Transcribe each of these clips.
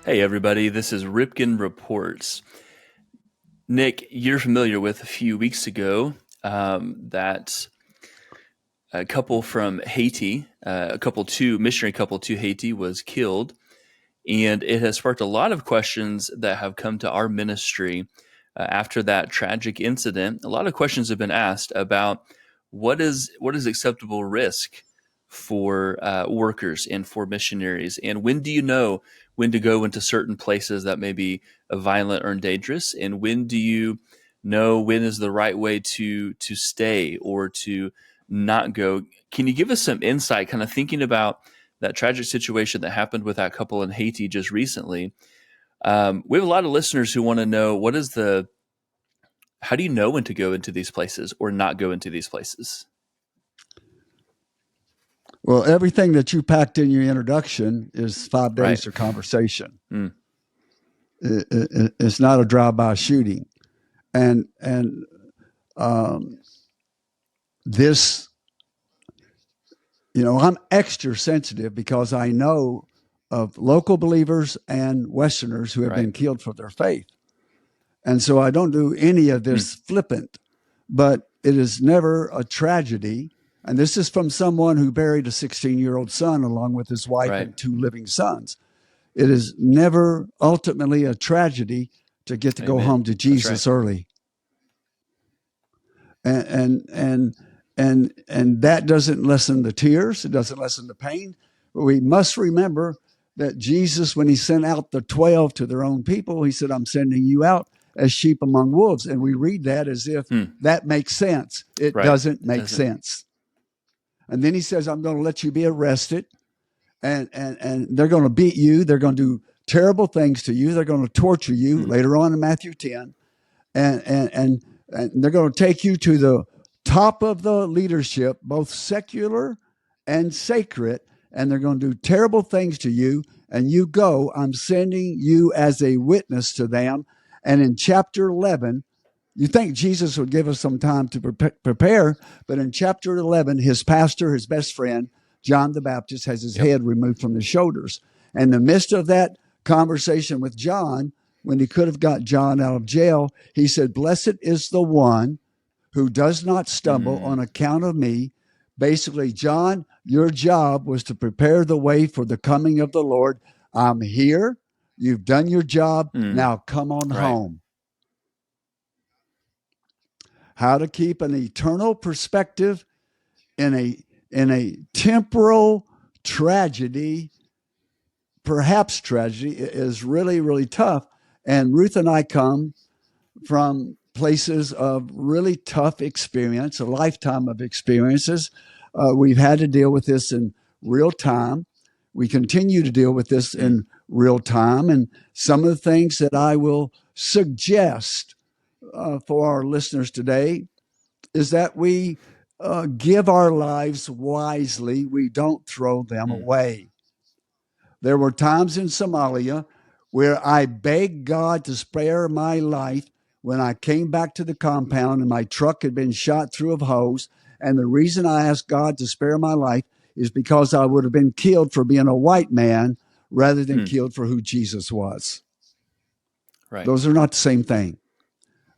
Hey, everybody, this is Ripken Reports. Nik, you're familiar with a few weeks ago that a couple from Haiti, missionary couple to Haiti, was killed. And it has sparked a lot of questions that have come to our ministry after that tragic incident. A lot of questions have been asked about what is acceptable risk for workers and for missionaries, and when do you know when to go into certain places that may be violent or dangerous, and when do you know when is the right way to stay or to not go? Can you give us some insight, kind of thinking about that tragic situation that happened with that couple in Haiti just recently? We have a lot of listeners who want to know how do you know when to go into these places or not go into these places? Well, everything that you packed in your introduction is 5 Right. days of conversation. Mm. It's not a drive-by shooting, and this, I'm extra sensitive because I know of local believers and Westerners who have Right. been killed for their faith, and so I don't do any of Mm. this flippant. But it is never a tragedy. And this is from someone who buried a 16-year-old son along with his wife Right. and 2 living sons. It is never ultimately a tragedy to get to go Amen. home to That's right. Jesus early. And that doesn't lessen the tears, it doesn't lessen the pain. But we must remember that Jesus, when he sent out the 12 to their own people, he said, I'm sending you out as sheep among wolves. And we read that as if Mm. that makes sense. It Right. doesn't It make doesn't. sense. And then he says, I'm going to let you be arrested, and they're going to beat you. They're going to do terrible things to you. They're going to torture you Mm. later on in Matthew 10. And they're going to take you to the top of the leadership, both secular and sacred, and they're going to do terrible things to you. And you go, I'm sending you as a witness to them. And in chapter 11, you think Jesus would give us some time to prepare, but in chapter 11, his pastor, his best friend, John the Baptist, has his Yep. head removed from his shoulders. And in the midst of that conversation with John, when he could have got John out of jail, he said, Blessed is the one who does not stumble on Mm. account of me. Basically, John, your job was to prepare the way for the coming of the Lord. I'm here. You've done your job. Mm. Now come on Right. home. How to keep an eternal perspective in a temporal tragedy, perhaps tragedy, is really, really tough. And Ruth and I come from places of really tough experience, a lifetime of experiences. We've had to deal with this in real time. We continue to deal with this Mm. in real time. And some of the things that I will suggest for our listeners today is that we give our lives wisely. We don't throw them Mm. away. There were times in Somalia where I begged God to spare my life when I came back to the compound and my truck had been shot through of hose. And the reason I asked God to spare my life is because I would have been killed for being a white man rather than Mm. killed for who Jesus was. Right. Those are not the same thing.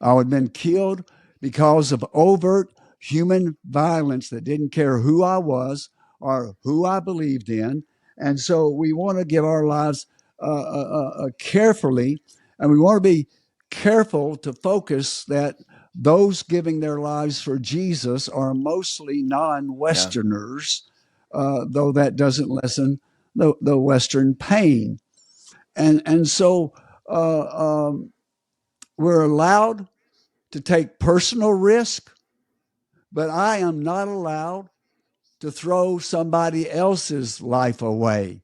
I would have been killed because of overt human violence that didn't care who I was or who I believed in. And so we want to give our lives carefully, and we want to be careful to focus that those giving their lives for Jesus are mostly non-Westerners, though that doesn't lessen the Western pain. And so we're allowed to take personal risk, but I am not allowed to throw somebody else's life away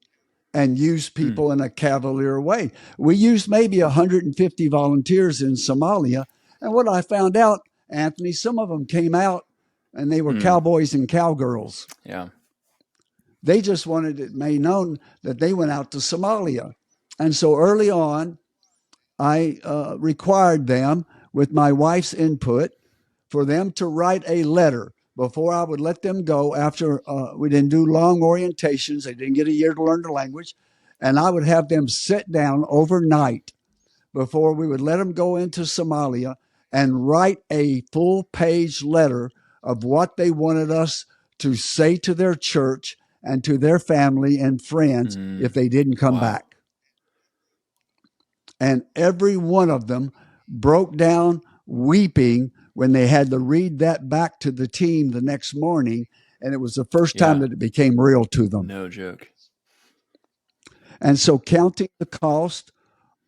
and use Mm. people in a cavalier way. We used maybe 150 volunteers in Somalia. And what I found out, Anthony, some of them came out and they were Mm. cowboys and cowgirls. Yeah. They just wanted it made known that they went out to Somalia. And so early on, I required them, with my wife's input, for them to write a letter before I would let them go. After we didn't do long orientations, they didn't get a year to learn the language. and I would have them sit down overnight before we would let them go into Somalia and write a full-page letter of what they wanted us to say to their church and to their family and friends if they didn't come Wow. back. And every one of them broke down weeping when they had to read that back to the team the next morning. And it was the first time Yeah. that it became real to them. No joke. And so counting the cost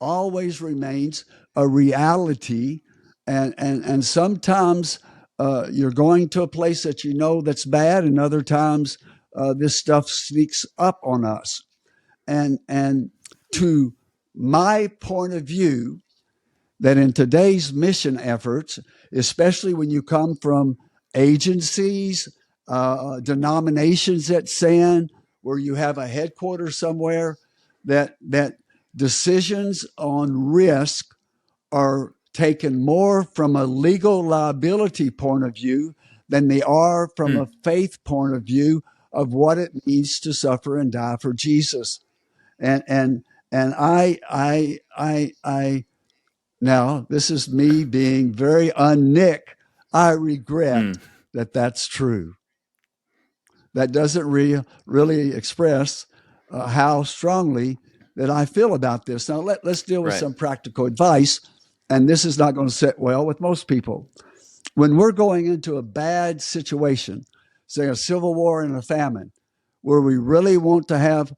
always remains a reality. And sometimes you're going to a place that you know that's bad, and other times this stuff sneaks up on us. And to my point of view, that in today's mission efforts, especially when you come from agencies, denominations that send, where you have a headquarters somewhere, that decisions on risk are taken more from a legal liability point of view than they are from a faith point of view of what it means to suffer and die for Jesus. And I now, this is me being very un-Nick. I regret that that's true. That doesn't really express how strongly that I feel about this. Now, let's deal with some practical advice, and this is not going to sit well with most people. When we're going into a bad situation, say a civil war and a famine, where we really want to have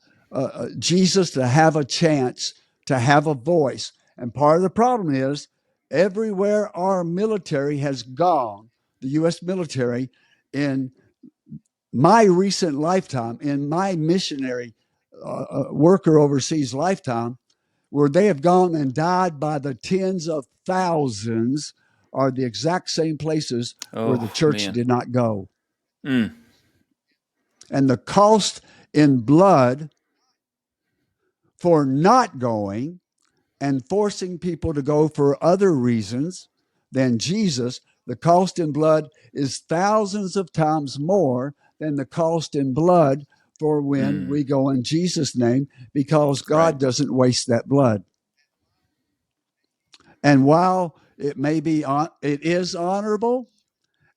Jesus to have a chance, to have a voice. And part of the problem is everywhere our military has gone, the U.S. military, in my recent lifetime, in my missionary worker overseas lifetime, where they have gone and died by the tens of thousands, are the exact same places where the church did not go. And the cost in blood for not going and forcing people to go for other reasons than Jesus, the cost in blood is thousands of times more than the cost in blood for when we go in Jesus' name, because God doesn't waste that blood. And while it may be, it is honorable,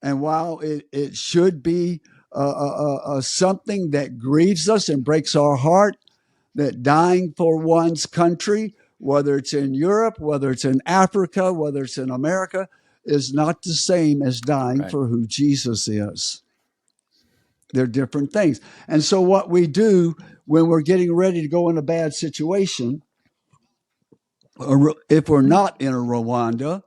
and while it should be something that grieves us and breaks our heart, that dying for one's country, whether it's in Europe, whether it's in Africa, whether it's in America, is not the same as dying for who Jesus is. They're different things. And so what we do when we're getting ready to go in a bad situation, if we're not in a Rwanda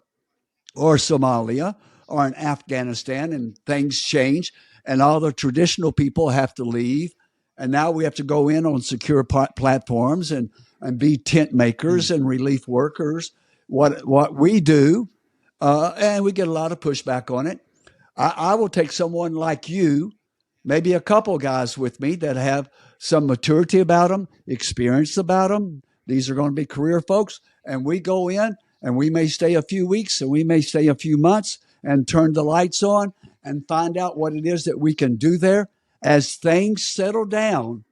or Somalia or in Afghanistan and things change and all the traditional people have to leave, and now we have to go in on secure platforms and be tent makers and relief workers, what we do, and we get a lot of pushback on it. I will take someone like you, maybe a couple guys with me that have some maturity about them, experience about them. These are going to be career folks. And we go in and we may stay a few weeks and we may stay a few months and turn the lights on and find out what it is that we can do there. As things settle down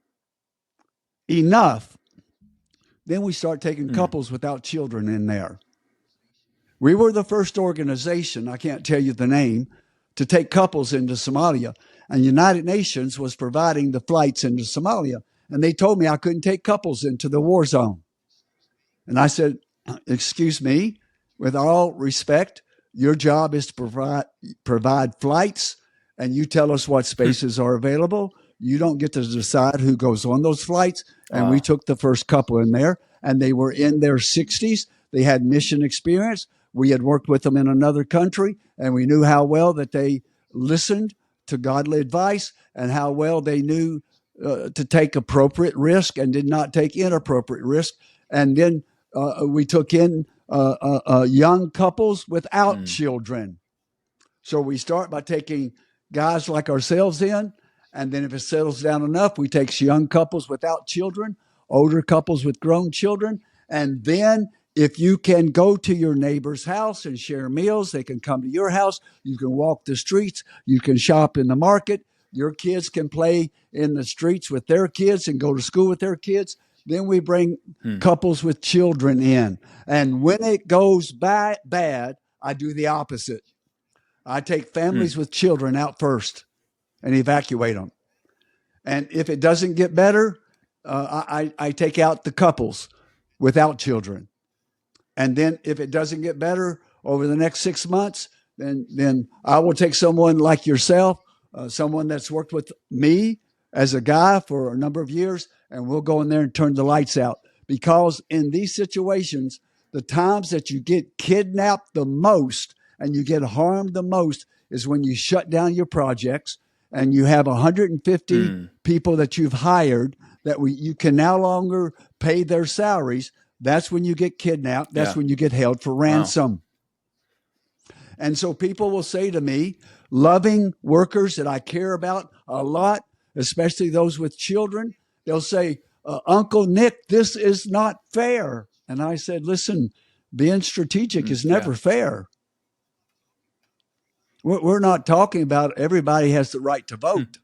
enough, then we start taking couples without children in there. We were the first organization, I can't tell you the name, to take couples into Somalia. And United Nations was providing the flights into Somalia. And they told me I couldn't take couples into the war zone. And I said, excuse me, with all respect, your job is to provide flights, and you tell us what spaces are available. You don't get to decide who goes on those flights. And we took the first couple in there, and they were in their 60s. They had mission experience. We had worked with them in another country, and we knew how well that they listened to godly advice and how well they knew to take appropriate risk and did not take inappropriate risk. And then we took in young couples without children. So we start by taking guys like ourselves in, and then if it settles down enough, we take young couples without children, older couples with grown children, and then if you can go to your neighbor's house and share meals, they can come to your house. You can walk the streets. You can shop in the market. Your kids can play in the streets with their kids and go to school with their kids. Then we bring couples with children in. And when it goes bad, I do the opposite. I take families with children out first and evacuate them. And if it doesn't get better, I take out the couples without children. And then if it doesn't get better over the next 6 months, then I will take someone like yourself, someone that's worked with me as a guy for a number of years, and we'll go in there and turn the lights out. Because in these situations, the times that you get kidnapped the most and you get harmed the most is when you shut down your projects and you have 150 people that you've hired that you can no longer pay their salaries. That's when you get kidnapped. That's when you get held for ransom. Wow. And so people will say to me, loving workers that I care about a lot, especially those with children, they'll say, Uncle Nik, this is not fair. And I said, listen, being strategic is never fair. We're not talking about everybody has the right to vote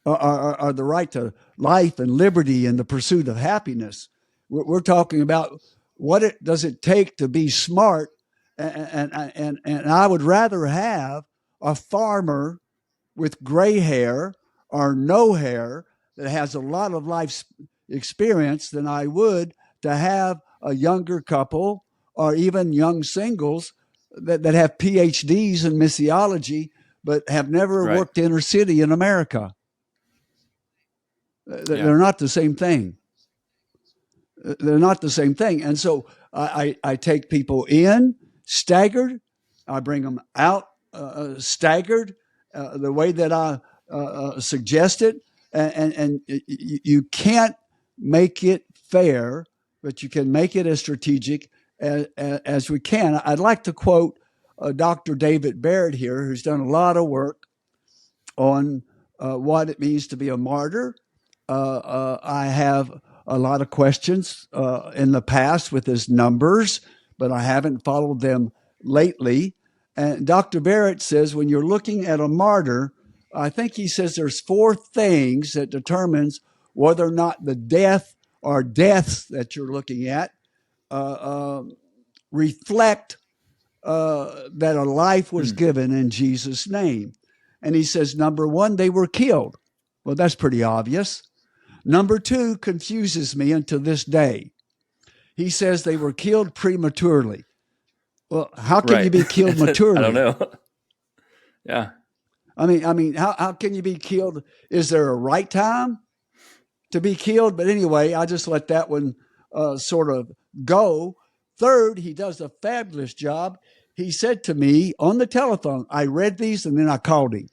or the right to life and liberty and the pursuit of happiness. We're talking about what does it take to be smart. And I would rather have a farmer with gray hair or no hair that has a lot of life experience than I would to have a younger couple or even young singles that have PhDs in missiology but have never worked inner city in America. They're not the same thing. They're not the same thing. And so I take people in staggered. I bring them out staggered the way that I suggested. And you can't make it fair, but you can make it as strategic as we can. I'd like to quote Dr. David Barrett here, who's done a lot of work on what it means to be a martyr. I have a lot of questions in the past with his numbers, but I haven't followed them lately. And Dr. Barrett says when you're looking at a martyr, I think he says there's 4 things that determines whether or not the death or deaths that you're looking at reflect that a life was given in Jesus' name. And he says, number 1, they were killed. Well, that's pretty obvious. Number 2 confuses me until this day. He says they were killed prematurely. Well, how can you be killed maturely? I don't know. Yeah. I mean, how can you be killed? Is there a right time to be killed? But anyway, I just let that one sort of go. Third, he does a fabulous job. He said to me on the telephone, I read these and then I called him.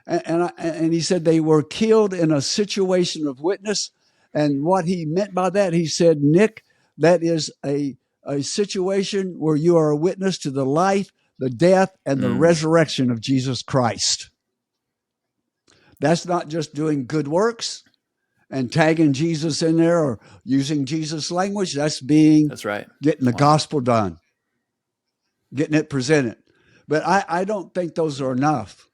And he said they were killed in a situation of witness. And what he meant by that, he said, Nik, that is a situation where you are a witness to the life, the death, and the resurrection of Jesus Christ. That's not just doing good works and tagging Jesus in there or using Jesus' language. That's right. Getting the gospel done, getting it presented. But I don't think those are enough.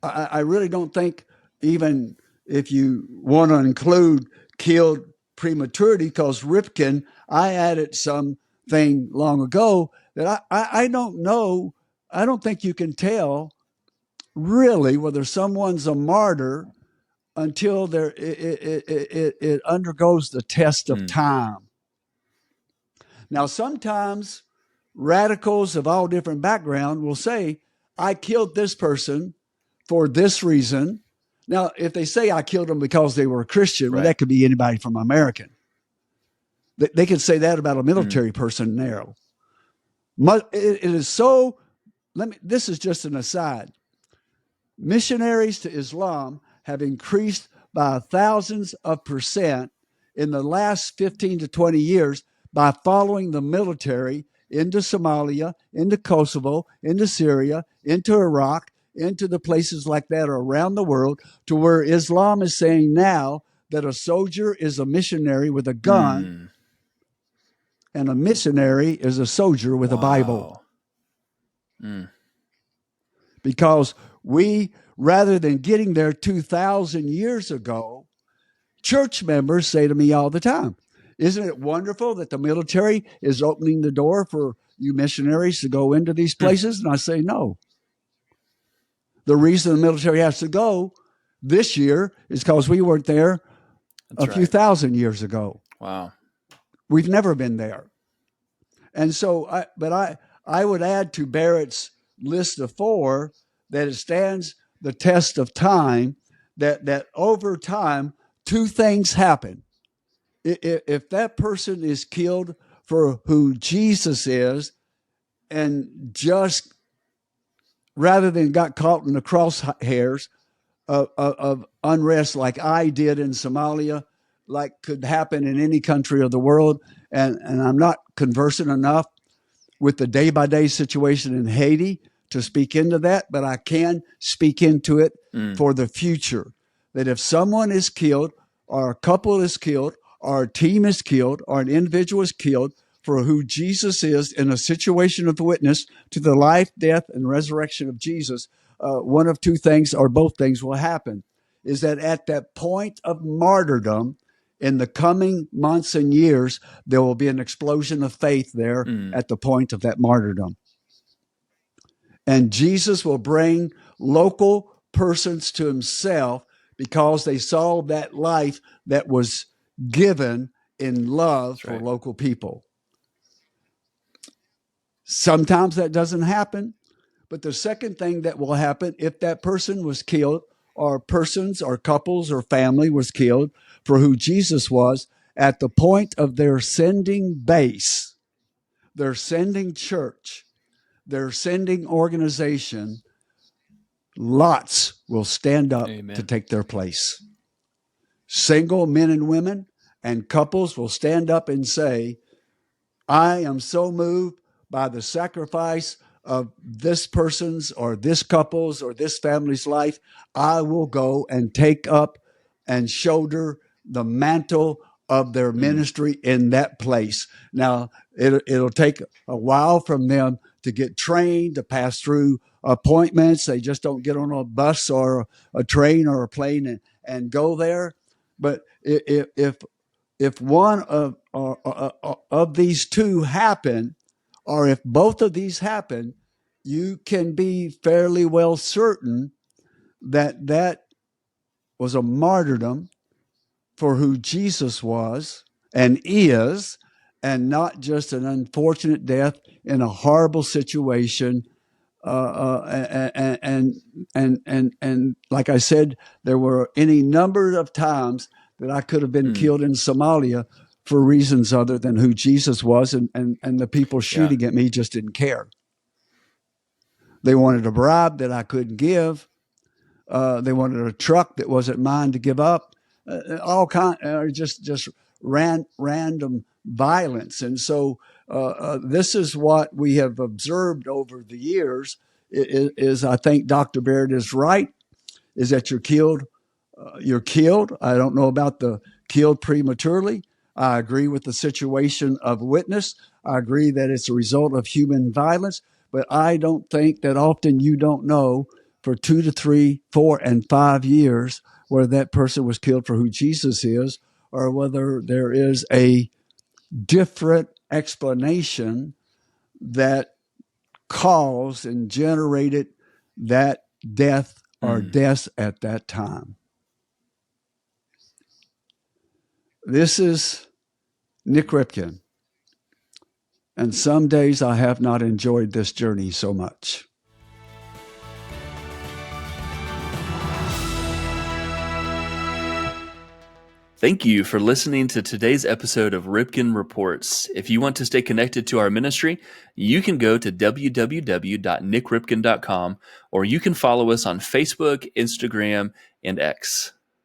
I really don't think, even if you want to include killed prematurity, because Ripken, I added something long ago that I don't know. I don't think you can tell really whether someone's a martyr until it undergoes the test of time. Now, sometimes radicals of all different backgrounds will say, I killed this person for this reason. Now, if they say I killed them because they were a Christian, well, that could be anybody from American. They can say that about a military person now. It is so, this is just an aside. Missionaries to Islam have increased by thousands of percent in the last 15 to 20 years by following the military into Somalia, into Kosovo, into Syria, into Iraq, into the places like that around the world, to where Islam is saying now that a soldier is a missionary with a gun and a missionary is a soldier with a Bible. Because we, rather than getting there 2,000 years ago, church members say to me all the time, isn't it wonderful that the military is opening the door for you missionaries to go into these places? And I say, no. The reason the military has to go this year is because we weren't there a few thousand years ago. Wow. We've never been there. And so, I would add to Barrett's list of 4 that it stands the test of time, that over time, 2 things happen. If that person is killed for who Jesus is, and just rather than got caught in the crosshairs of unrest like I did in Somalia, like could happen in any country of the world, and I'm not conversant enough with the day-by-day situation in Haiti to speak into that, but I can speak into it for the future. That if someone is killed, or a couple is killed, or a team is killed, or an individual is killed for who Jesus is in a situation of witness to the life, death, and resurrection of Jesus, one of 2 things or both things will happen. Is that at that point of martyrdom, in the coming months and years, there will be an explosion of faith there at the point of that martyrdom. And Jesus will bring local persons to himself because they saw that life that was given in love for local people. Sometimes that doesn't happen, but the second thing that will happen, if that person was killed, or persons or couples or family was killed for who Jesus was, at the point of their sending base, their sending church, their sending organization, lots will stand up to take their place. Single men and women and couples will stand up and say, I am so moved by the sacrifice of this person's or this couple's or this family's life, I will go and take up and shoulder the mantle of their ministry in that place. Now, it'll take a while from them to get trained, to pass through appointments. They just don't get on a bus or a train or a plane and go there. But if one of these 2 happen, or if both of these happen, you can be fairly well certain that was a martyrdom for who Jesus was and is, and not just an unfortunate death in a horrible situation. And like I said, there were any number of times that I could have been killed in Somalia for reasons other than who Jesus was, and the people shooting at me just didn't care. They wanted a bribe that I couldn't give. They wanted a truck that wasn't mine to give up. All kind, just random violence. And so this is what we have observed over the years. Is I think Dr. Barrett is right. Is that you're killed? You're killed. I don't know about the killed prematurely. I agree with the situation of witness. I agree that it's a result of human violence. But I don't think that often you don't know for 2 to 3, 4, and 5 years whether that person was killed for who Jesus is, or whether there is a different explanation that caused and generated that death or deaths at that time. This is Nik Ripken. And some days I have not enjoyed this journey so much. Thank you for listening to today's episode of Ripken Reports. If you want to stay connected to our ministry, you can go to www.nikripken.com, or you can follow us on Facebook, Instagram, and X.